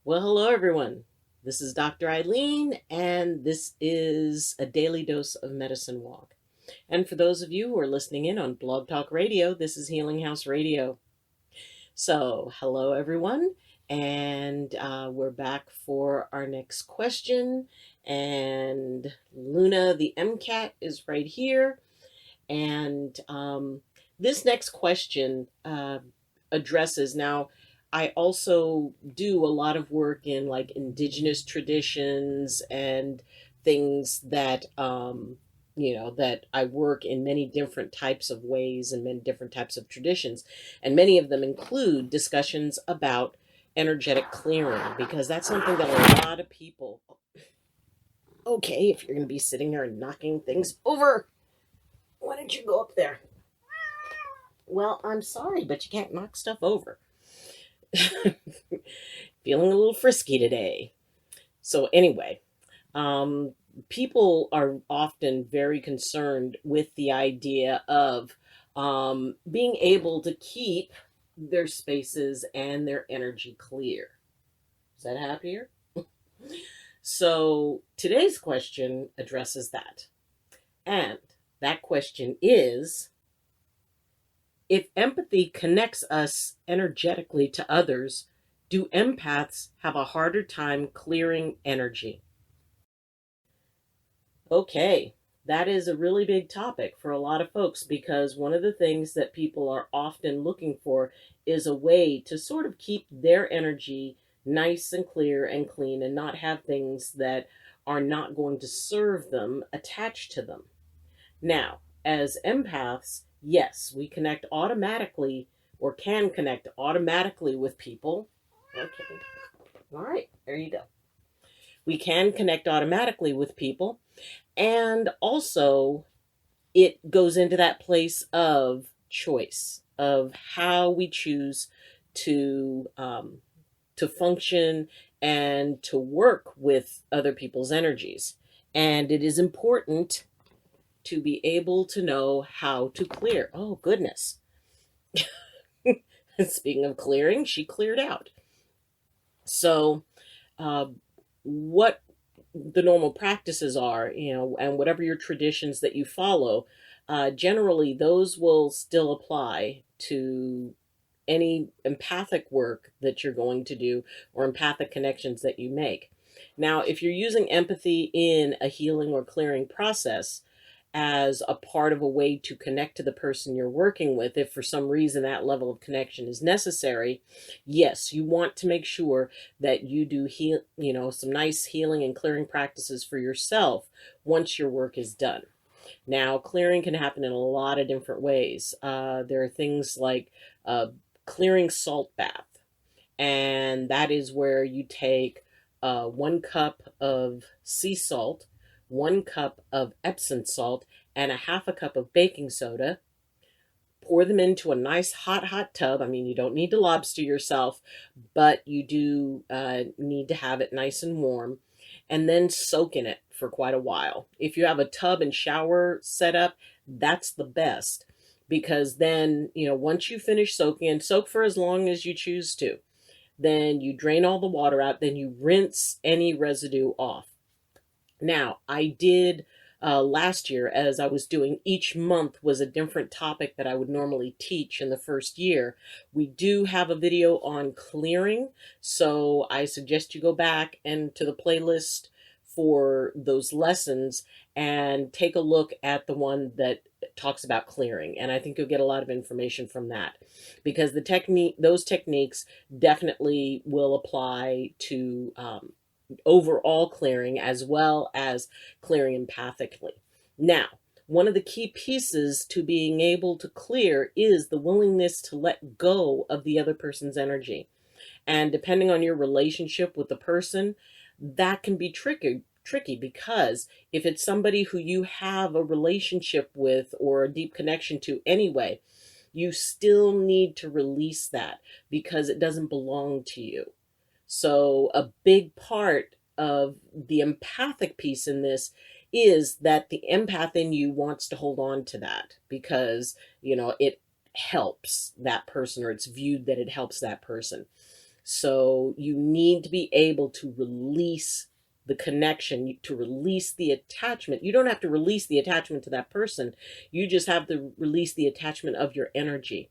Well, hello everyone. This is Dr. Eileen, and this is a daily dose of medicine walk. And for those of you who are listening in on Blog Talk Radio, this is Healing House Radio. So, hello everyone, and we're back for our next question. And Luna, the MCAT, is right here. And this next question addresses now. I also do a lot of work in like indigenous traditions and things that that I work in many different types of ways and many different types of traditions, and many of them include discussions about energetic clearing because that's something that a lot of people. Okay, if you're going to be sitting there and knocking things over, why don't you go up there? Well, I'm sorry, but you can't knock stuff over. Feeling a little frisky today. So, anyway, um, people are often very concerned with the idea of being able to keep their spaces and their energy clear. Is that happier? So, today's question addresses that. And that question is, if empathy connects us energetically to others, do empaths have a harder time clearing energy? Okay, that is a really big topic for a lot of folks because one of the things that people are often looking for is a way to sort of keep their energy nice and clear and clean and not have things that are not going to serve them attached to them. Now, as empaths, yes, we connect automatically or can connect automatically with people. Okay. All right, there you go. We can connect automatically with people. And also, it goes into that place of choice, of how we choose to function and to work with other people's energies. And it is important to be able to know how to clear. Oh, goodness. Speaking of clearing, she cleared out. So, uh, what the normal practices are, and whatever your traditions that you follow, generally those will still apply to any empathic work that you're going to do or empathic connections that you make. Now, if you're using empathy in a healing or clearing process as a part of a way to connect to the person you're working with, if for some reason that level of connection is necessary, yes, you want to make sure that you do some nice healing and clearing practices for yourself once your work is done. Now, clearing can happen in a lot of different ways. There are things like clearing salt bath, and that is where you take 1 cup of sea salt, 1 cup of Epsom salt, and a half a cup of baking soda. Pour them into a nice hot tub. I mean, you don't need to lobster yourself, but you do need to have it nice and warm, and then soak in it for quite a while. If you have a tub and shower set up, that's the best because then, once you finish soaking, and soak for as long as you choose to, then you drain all the water out, then you rinse any residue off. Now, I did last year, as I was doing, each month was a different topic that I would normally teach in the first year. We do have a video on clearing, so I suggest you go back and to the playlist for those lessons and take a look at the one that talks about clearing, and I think you'll get a lot of information from that because those techniques definitely will apply to overall clearing as well as clearing empathically. Now, one of the key pieces to being able to clear is the willingness to let go of the other person's energy. And depending on your relationship with the person, that can be tricky because if it's somebody who you have a relationship with or a deep connection to anyway, you still need to release that because it doesn't belong to you. So a big part of the empathic piece in this is that the empath in you wants to hold on to that because, it helps that person, or it's viewed that it helps that person. So you need to be able to release the connection, to release the attachment. You don't have to release the attachment to that person. You just have to release the attachment of your energy.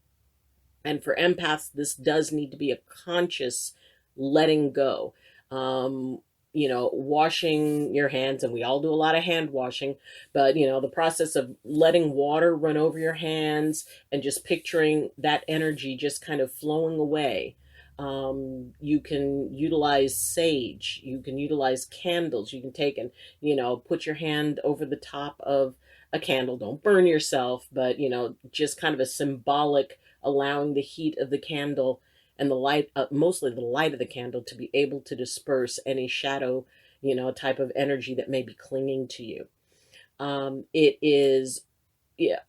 And for empaths, this does need to be a conscious letting go. Um, washing your hands, and we all do a lot of hand washing, but the process of letting water run over your hands and just picturing that energy just kind of flowing away. You can utilize sage, you can utilize candles, you can take and, put your hand over the top of a candle. Don't burn yourself, but, just kind of a symbolic allowing the heat of the candle and the light, mostly the light of the candle, to be able to disperse any shadow, type of energy that may be clinging to you. It is, yeah,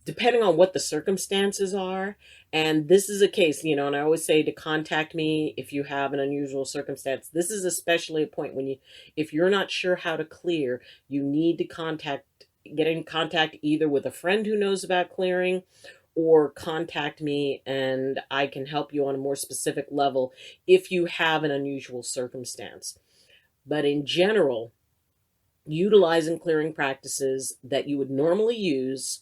depending on what the circumstances are. And this is a case, and I always say to contact me if you have an unusual circumstance. This is especially a point when if you're not sure how to clear, you need to get in contact either with a friend who knows about clearing, or contact me and I can help you on a more specific level if you have an unusual circumstance. But in general, utilizing clearing practices that you would normally use,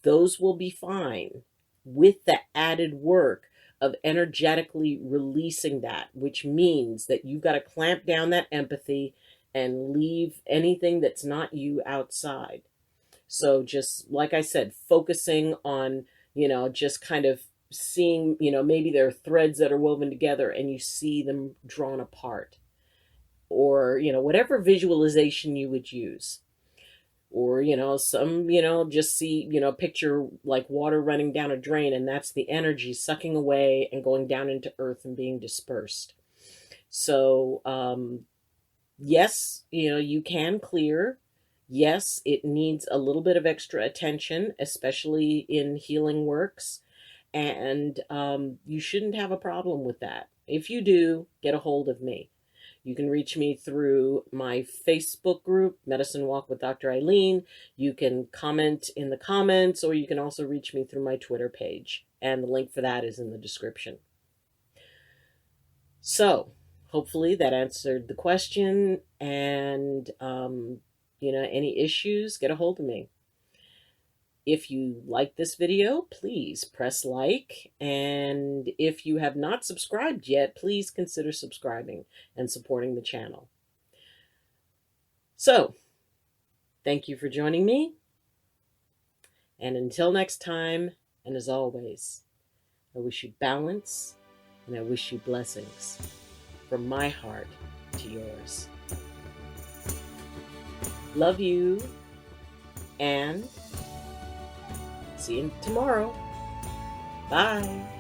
those will be fine, with the added work of energetically releasing that, which means that you've got to clamp down that empathy and leave anything that's not you outside. So just like I said, focusing on, just kind of seeing, maybe there are threads that are woven together and you see them drawn apart, or, whatever visualization you would use. Or, some, just see, picture like water running down a drain, and that's the energy sucking away and going down into earth and being dispersed. So, yes, you can clear. Yes, it needs a little bit of extra attention, especially in healing works. And you shouldn't have a problem with that. If you do, get a hold of me. You can reach me through my Facebook group, Medicine Walk with Dr. Eileen. You can comment in the comments, or you can also reach me through my Twitter page. And the link for that is in the description. So, hopefully that answered the question. And, any issues, get a hold of me. If you like this video, please press like. And if you have not subscribed yet, please consider subscribing and supporting the channel. So, thank you for joining me. And until next time, and as always, I wish you balance and I wish you blessings from my heart to yours. Love you, and see you tomorrow. Bye.